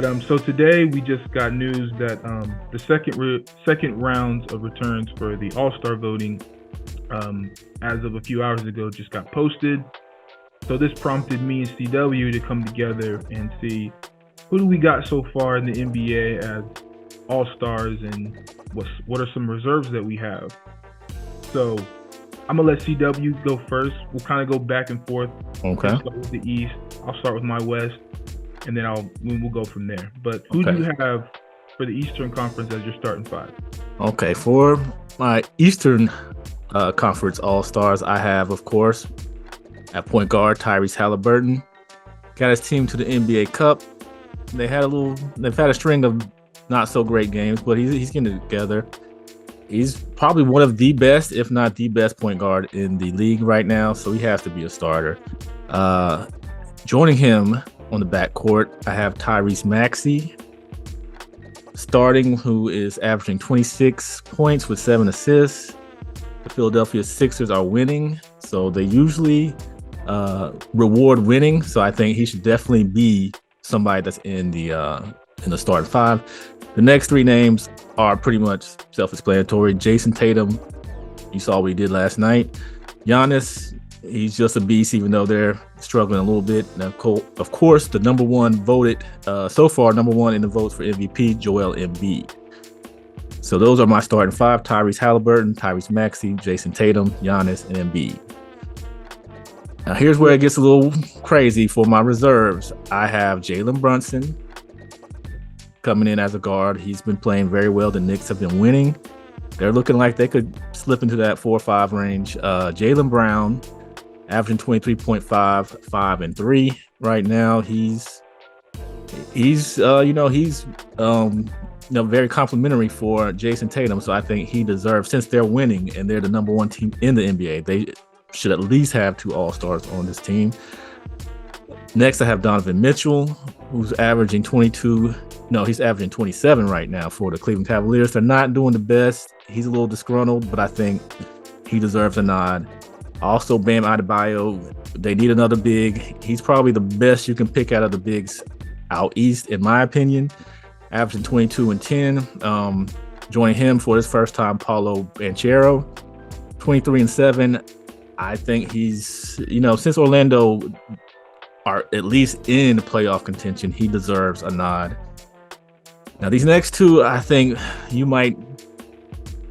So today we just got news that the second rounds of returns for the All-Star voting, as of a few hours ago, just got posted. So this prompted me and CW to come together and see who do we got so far in the NBA as All-Stars and what are some reserves that we have. So I'm gonna let CW go first. We'll kind of go back and forth. Okay. We'll start with the East. I'll start with my West, and then we'll go from there. But who do you have for the Eastern Conference as your starting five? Okay, for my Eastern Conference All-Stars, I have, of course, at point guard Tyrese Halliburton. Got his team to the NBA Cup. They've had a string of not so great games, but he's getting it together. He's probably one of the best, if not the best, point guard in the league right now, so he has to be a starter. Joining him on the backcourt, I have Tyrese Maxey starting, who is averaging 26 points with 7 assists. The Philadelphia Sixers are winning, so they usually reward winning. So I think he should definitely be somebody that's in the starting five. The next three names are pretty much self-explanatory. Jason Tatum, you saw what he did last night. Giannis, he's just a beast, even though they're struggling a little bit. Now, of course, the number one voted so far, number one in the votes for MVP, Joel Embiid. So those are my starting five: Tyrese Halliburton, Tyrese Maxey, Jason Tatum, Giannis, and Embiid. Now, here's where it gets a little crazy for my reserves. I have Jalen Brunson coming in as a guard. He's been playing very well. The Knicks have been winning. They're looking like they could slip into that 4 or 5 range. Jaylen Brown, averaging 23.5, 5 and 3 right now. He's very complimentary for Jason Tatum. So I think he deserves, since they're winning and they're the number one team in the NBA, they should at least have 2 All-Stars on this team. Next, I have Donovan Mitchell, who's averaging 27 right now for the Cleveland Cavaliers. They're not doing the best. He's a little disgruntled, but I think he deserves a nod. Also, Bam Adebayo, they need another big. He's probably the best you can pick out of the bigs out east, in my opinion, averaging 22 and 10. Joining him for his first time, Paolo Banchero, 23 and 7. I think he's, since Orlando are at least in the playoff contention, he deserves a nod. Now, these next two, I think you might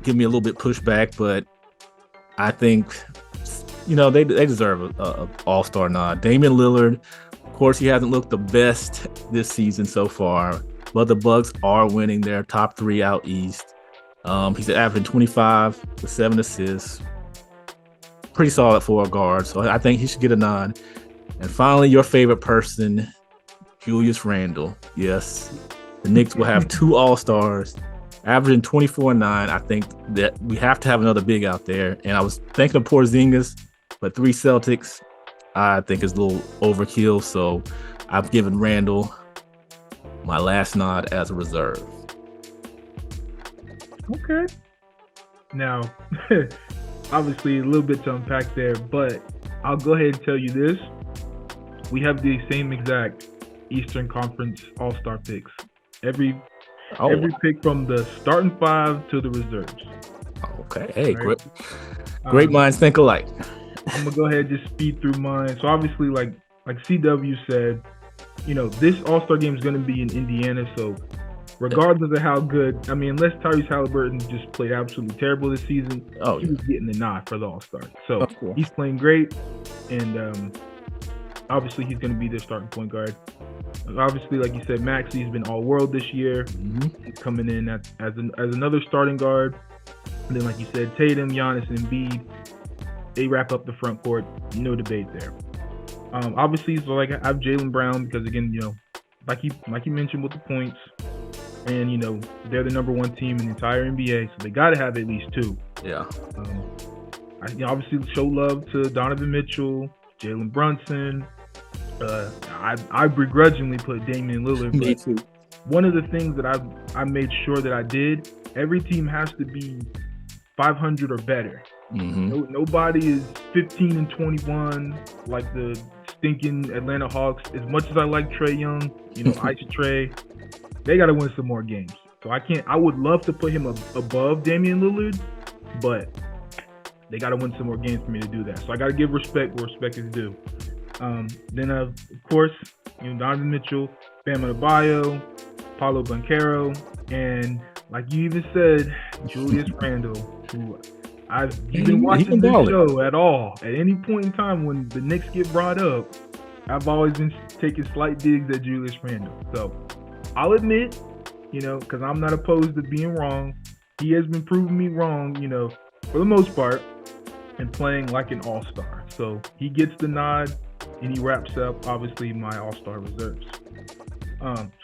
give me a little bit pushback, but I think, they deserve a all-star nod. Damian Lillard, of course, he hasn't looked the best this season so far, but the Bucks are winning their top 3 out east. He's averaging 25 with 7 assists. Pretty solid for a guard, so I think he should get a nod. And finally, your favorite person, Julius Randle. Yes, the Knicks will have 2 All-Stars, averaging 24 and 9. I think that we have to have another big out there. And I was thinking of Porzingis, but 3 Celtics, I think is a little overkill. So I've given Randle my last nod as a reserve. Okay. Now, obviously a little bit to unpack there, but I'll go ahead and tell you this. We have the same exact Eastern Conference All-Star picks. Every pick from the starting 5 to the reserves. Okay. Hey, right. Great minds think alike. I'm going to go ahead and just speed through mine. So obviously, like CW said, this All-Star game is going to be in Indiana. So regardless of how good, unless Tyrese Halliburton just played absolutely terrible this season, he was getting the nod for the All-Star. So he's playing great, and obviously he's going to be their starting point guard. Obviously, like you said, Maxey's been all-world this year. Mm-hmm. He's coming in as another starting guard. And then, like you said, Tatum, Giannis, and Embiid, they wrap up the front court. No debate there. Obviously, so like I have Jaylen Brown because, again, like you mentioned with the points, and they're the number one team in the entire NBA, so they got to have at least 2. Yeah. I obviously show love to Donovan Mitchell, Jalen Brunson. I begrudgingly put Damian Lillard. Me too. One of the things that I made sure that I did, every team has to be 500 or better. Mm-hmm. Nobody is 15 and 21 like the stinking Atlanta Hawks. As much as I like Trae Young, Ice Trae, they got to win some more games. So I would love to put him above Damian Lillard, but they got to win some more games for me to do that. So I got to give respect where respect is due. Then of course, Donovan Mitchell, Bam Adebayo, Paulo Banchero, and like you even said, Julius Randle, who you've been watching this show at all. At any point in time when the Knicks get brought up, I've always been taking slight digs at Julius Randle. So I'll admit, because I'm not opposed to being wrong, he has been proving me wrong, for the most part, and playing like an all-star. So he gets the nod, and he wraps up, obviously, my all-star reserves.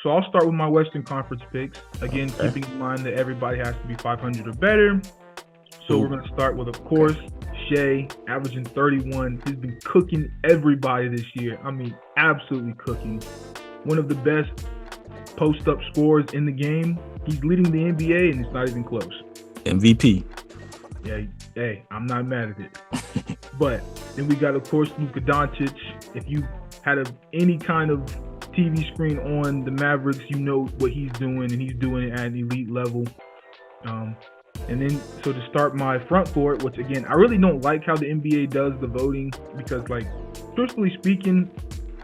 So I'll start with my Western Conference picks. Again, keeping in mind that everybody has to be 500 or better. So we're going to start with, of course, Shea, averaging 31. He's been cooking everybody this year. I mean, absolutely cooking. One of the best post-up scorers in the game. He's leading the NBA, and it's not even close. MVP. Yeah, hey, I'm not mad at it. But then we got, of course, Lukadoncic. If you had any kind of TV screen on the Mavericks, you know what he's doing, and he's doing it at an elite level. And then, so to start my front court, which again, I really don't like how the NBA does the voting, because, like, truthfully speaking,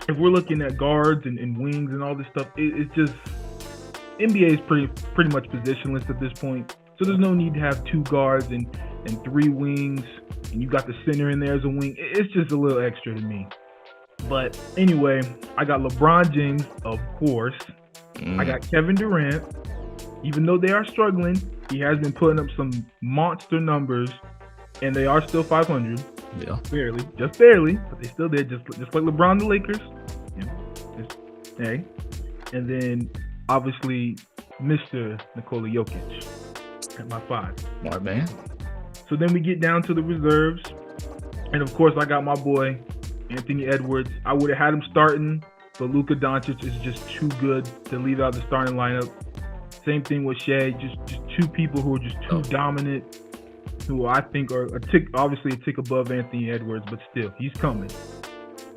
if we're looking at guards and wings and all this stuff, it's just, NBA is pretty much positionless at this point. So there's no need to have two guards and three wings, and you got the center in there as a wing. It's just a little extra to me. But anyway, I got LeBron James, of course. I got Kevin Durant. Even though they are struggling, he has been putting up some monster numbers, and they are still 500. Yeah, barely, just barely, but they still did, just like LeBron, the Lakers. Hey, and then obviously Mr. Nikola Jokic at my 5. Smart man. So then we get down to the reserves, and of course I got my boy Anthony Edwards. I would have had him starting, but Luka Doncic is just too good to leave out the starting lineup. Same thing with Shea, just two people who are just too dominant, who I think are obviously a tick above Anthony Edwards, but still, he's coming.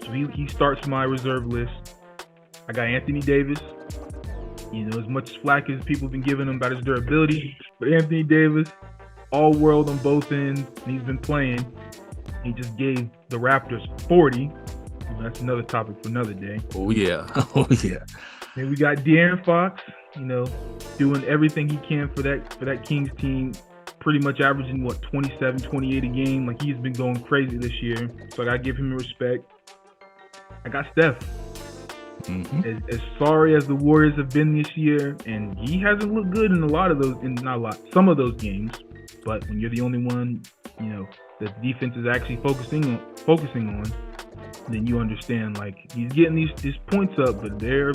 So he starts my reserve list. I got Anthony Davis. As much flack as people have been giving him about his durability, but Anthony Davis, all world on both ends, and he's been playing. He just gave the Raptors 40. That's another topic for another day. Oh, yeah. Then we got De'Aaron Fox, doing everything he can for that Kings team, pretty much averaging, 27, 28 a game. Like, he's been going crazy this year. So I got to give him respect. I got Steph. As sorry as the Warriors have been this year, and he hasn't looked good in some of those games. But when you're the only one, the defense is actually focusing on, then you understand, like, he's getting these points up, but they're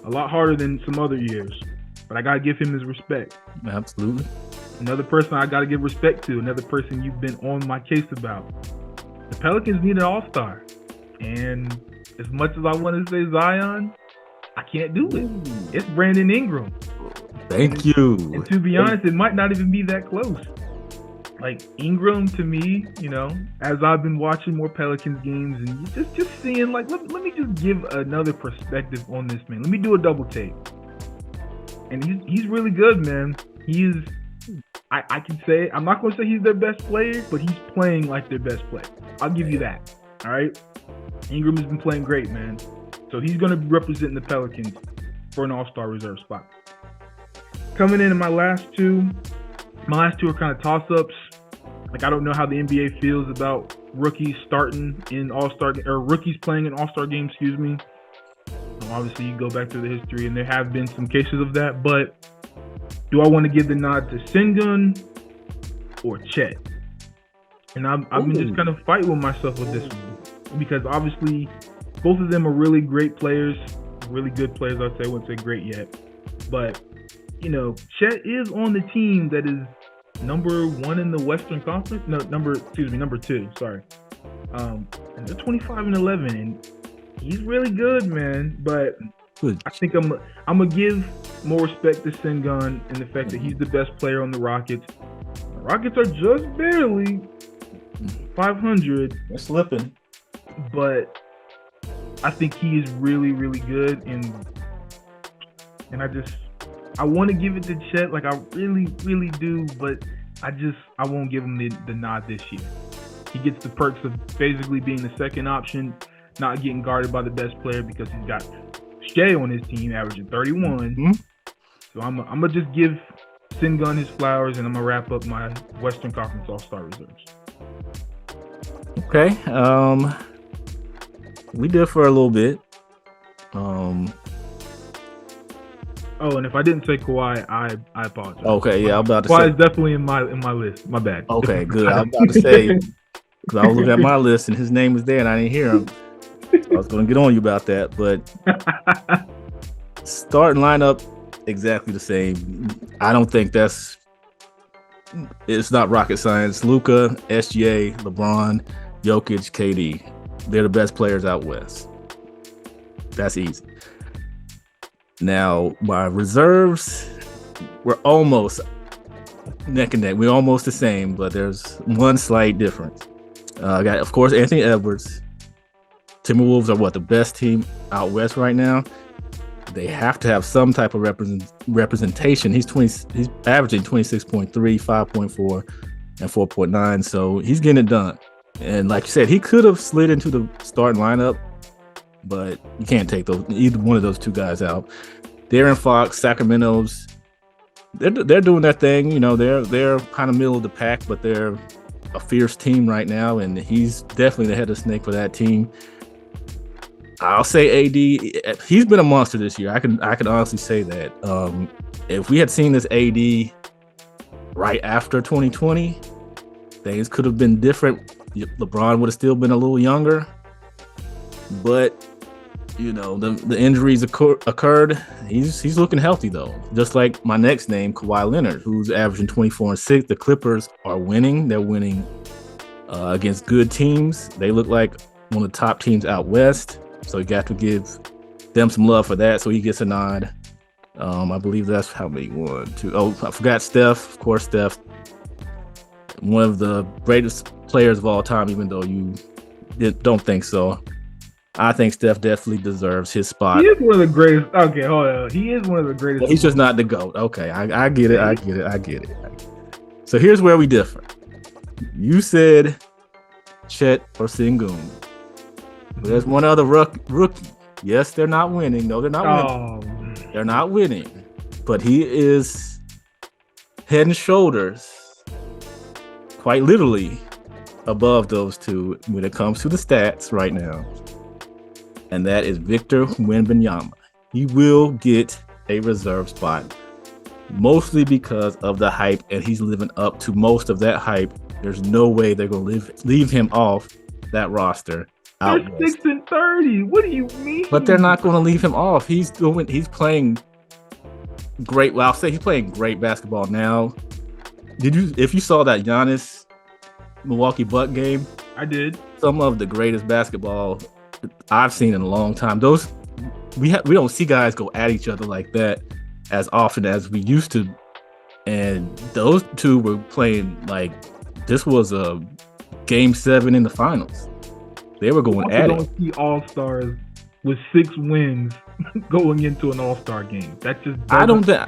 a lot harder than some other years. But I gotta give him his respect. Absolutely. Another person I gotta give respect to, another person you've been on my case about. The Pelicans need an all-star, and as much as I want to say Zion, I can't do it. It's Brandon Ingram. Thank you. And to be honest, it might not even be that close. Like, Ingram, to me, as I've been watching more Pelicans games and just seeing, like, let me just give another perspective on this man. Let me do a double take. And he's really good, man. I can say, I'm not going to say he's their best player, but he's playing like their best player. I'll give you that. All right? Ingram has been playing great, man. So he's going to be representing the Pelicans for an all-star reserve spot. Coming in my last two are kind of toss-ups. Like, I don't know how the NBA feels about rookies starting in all-star, or rookies playing in all-star games, excuse me. Obviously, you go back through the history, and there have been some cases of that. But do I want to give the nod to Sengun or Chet? And I've been just kind of fighting with myself with this one, because obviously both of them are really great players, really good players. I'd say, I wouldn't say great yet, but Chet is on the team that is number 1 in the Western Conference. Number 2. Sorry. And they're 25-11, and he's really good, man. But I think I'm gonna give more respect to Sengun and the fact that he's the best player on the Rockets. The Rockets are just barely 500. They're slipping, but I think he is really, really good. And and I want to give it to Chet, like I really, really do, but I won't give him the nod this year. He gets the perks of basically being the second option, not getting guarded by the best player because he's got Shea on his team averaging 31. Mm-hmm. So I'm gonna just give Sengun his flowers, and I'm gonna wrap up my Western Conference All-Star reserves. Okay. We differ a little bit. Oh, and if I didn't say Kawhi, I apologize. Okay, yeah, I'm about to Kawhi say. is definitely in my list. My bad. Okay, good. I'm about to say, because I was looking at my list and his name was there and I didn't hear him. So I was going to get on you about that, but starting lineup exactly the same. I don't think it's not rocket science. Luka, SGA, LeBron, Jokic, KD. They're the best players out west. That's easy. Now, my reserves were almost neck and neck. We're almost the same, but there's one slight difference. I got, of course, Anthony Edwards. Timberwolves are the best team out west right now. They have to have some type of representation. He's averaging 26.3, 5.4, and 4.9. So he's getting it done. And like you said, he could have slid into the starting lineup, but you can't take either one of those two guys out. De'Aaron Fox, Sacramento's, they're doing their thing. You know, they're kind of middle of the pack, but they're a fierce team right now, and he's definitely the head of snake for that team. I'll say AD. He's been a monster this year. I can honestly say that. If we had seen this AD right after 2020, things could have been different. LeBron would have still been a little younger, but you know the injuries occurred. He's looking healthy though. Just like my next name, Kawhi Leonard, who's averaging 24 and 6. The Clippers are winning. They're winning against good teams. They look like one of the top teams out west. So you got to give them some love for that. So he gets a nod. I believe that's how many? 1, 2. Oh, I forgot Steph. Of course, Steph, one of the greatest players of all time, even though you don't think so. I think Steph definitely deserves his spot. He is one of the greatest. Okay, hold on. He is one of the greatest. Well, he's just not the GOAT. Okay, I get it. So here's where we differ. You said Chet or Sengun. There's one other rookie. Yes, they're not winning. No, they're not winning. They're not winning. But he is head and shoulders, quite literally, above those two when it comes to the stats right now. And that is Victorwembanyama. He will get a reserve spot, mostly because of the hype, and he's living up to most of that hype. There's no way they're going to leave him off that roster. They're 6 and 30. What do you mean? But they're not going to leave him off. He's playing great. Well, I'll say he's playing great basketball now. If you saw that Giannis Milwaukee Buck game? I did. Some of the greatest basketball I've seen in a long time. We don't see guys go at each other like that as often as we used to. And those two were playing like this was a game 7 in the finals. They were going at it. Don't see all-stars with 6 wins going into an all-star game. That just I don't. They're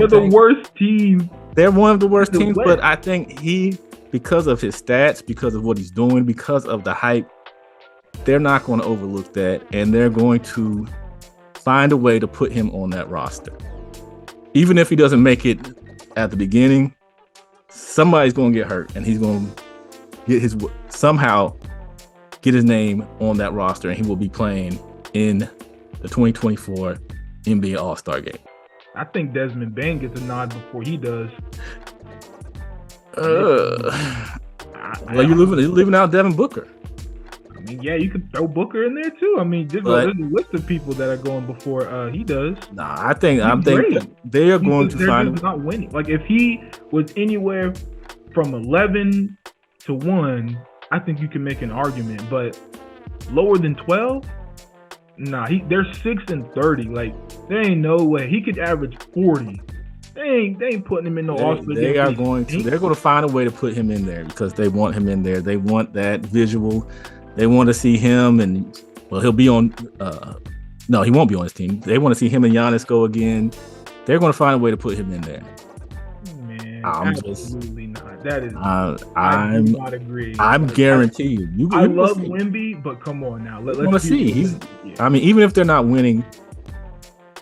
the worst team. They're one of the worst teams, but I think because of his stats, because of what he's doing, because of the hype, they're not going to overlook that, and they're going to find a way to put him on that roster. Even if he doesn't make it at the beginning, somebody's going to get hurt, and he's going to get his name on that roster, and he will be playing in the 2024 NBA All-Star Game. I think Desmond Bain gets a nod before he does. Well, you're leaving out Devin Booker. I mean, yeah, you could throw Booker in there too. I mean, there's a list of people that are going before he does. Nah, I'm thinking they are going to find him. Not winning. Like if he was anywhere from 11 to 1. I think you can make an argument, but lower than 12, nah. They're 6 and 30. Like there ain't no way he could average 40. They ain't putting him in no All-Star. They're going to find a way to put him in there because they want him in there. They want that visual. They want to see him, and he'll be on No, he won't be on his team. They want to see him and Giannis go again. They're going to find a way to put him in there. Man, I'm absolutely not. That is. I I do not agree. I'm guarantee you. I love Wemby, but come on now. Let's want to see. I mean, even if they're not winning,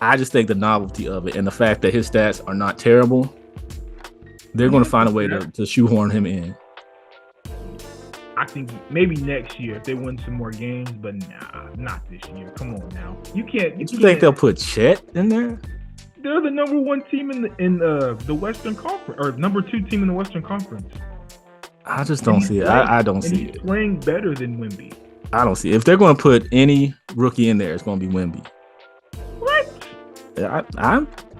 I just think the novelty of it and the fact that his stats are not terrible, they're going to find a way to shoehorn him in. I think maybe next year if they win some more games, but nah, not this year. Come on now. You can't. You think they'll put Chet in there? They're the number one team in the Western Conference, or number 2 team in the Western Conference. I just don't see it. I don't see it. Playing better than Wemby. I don't see it. If they're going to put any rookie in there, it's going to be Wemby. What?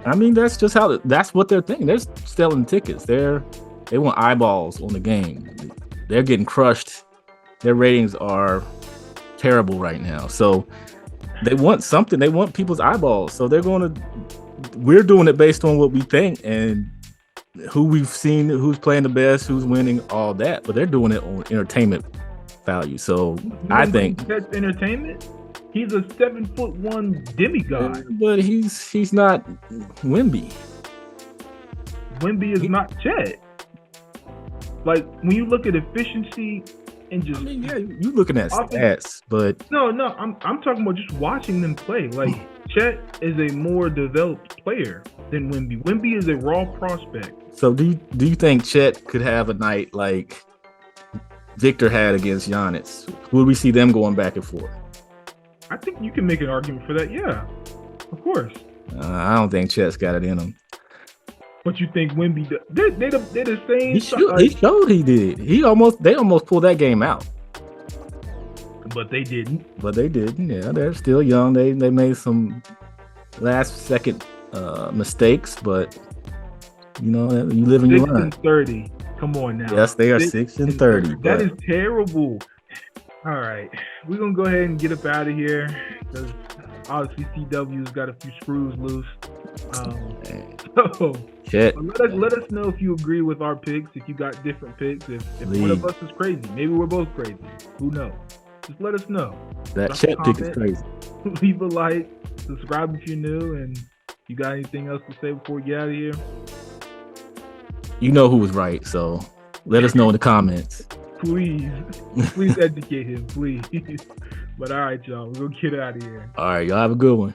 I mean, that's just that's what they're thinking. They're selling tickets. They want eyeballs on the game. They're getting crushed. Their ratings are terrible right now. So they want something. They want people's eyeballs. So we're doing it based on what we think and who we've seen, who's playing the best, who's winning, all that. But they're doing it on entertainment value. So I think that's entertainment. He's a 7'1" demigod. But he's not Wemby. Wemby is not Chet. Like when you look at efficiency and just you're looking at stats, but no, I'm talking about just watching them play. Like Chet is a more developed player than Wemby. Wemby is a raw prospect. So do you think Chet could have a night like Victor had against Giannis? Will we see them going back and forth? I think you can make an argument for that. Yeah, of course. I don't think Chet's got it in him. But you think Wemby? They're the same. He showed he did. They almost pulled that game out. But they didn't. Yeah, they're still young. They made some last second mistakes, but you live and you learn. 6-30. Come on now. Yes, they are 6-30. That is terrible. All right, we're gonna go ahead and get up out of here because obviously CW's got a few screws loose. So let us know if you agree with our picks. If you got different picks. If one of us is crazy, maybe we're both crazy. Who knows? Just let us know. That Chet pick is crazy. Leave a like, subscribe if you're new, and you got anything else to say before we get out of here? You know who was right, so let us know in the comments. Please educate him, please. But all right, y'all, we're gonna get out of here. All right, y'all have a good one.